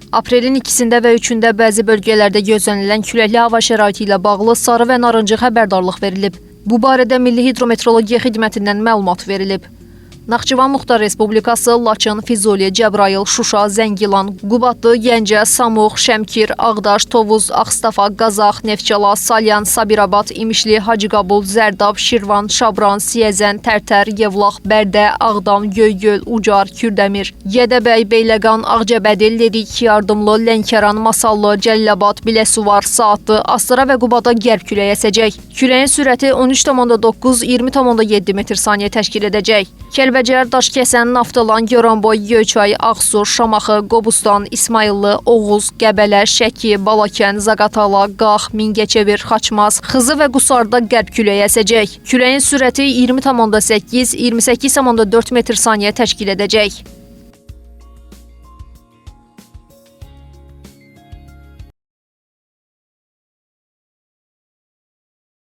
Aprelin 2-də və 3-də bəzi bölgələrdə gözlənilən küləkli hava şəraiti ilə bağlı sarı və narıncı xəbərdarlıq verilib. Bu barədə Milli Hidrometeorologiya Xidmətindən məlumat verilib. Naxçıvan Muxtar Respublikası, Laçın, Füzuli, Cəbrayıl, Şuşa, Zəngilan, Qubadlı, Gəncə, Samux, Şəmkir, Ağdaş, Tovuz, Ağstafa, Qazax, Neftçala, Salyan, Sabirabad, İmişli, Hacıqabul, Zərdab, Şirvan, Şabran, Siyəzən, Tərtər, Yevlax, Bərdə, Ağdam, Göygöl, Ucar, Kürdəmir, Gədəbəy, Beyləqan, Ağcabədi, Lerik, Yardımlı, Lənkəran, Masallı, Cəlilabad, Biləsuvar, Saatlı, Astara və Qubada qərb küləyi əsəcək. Küləyin sürəti 13,9-20,7 metr/saniyə təşkil edəcək. Kəlbəcər, Daşkəsən, Naftalan, Goranboy, Göyçay, Ağsu, Şamaxı, Qobustan, İsmayıllı, Oğuz, Qəbələ, Şəki, Balakən, Zaqatala, Qax, Mingəçevir, Xaçmaz, Xızı və Qusarda qərb küləyi əsəcək. Küləyin sürəti 20,8-28,4 metr/saniyə təşkil edəcək.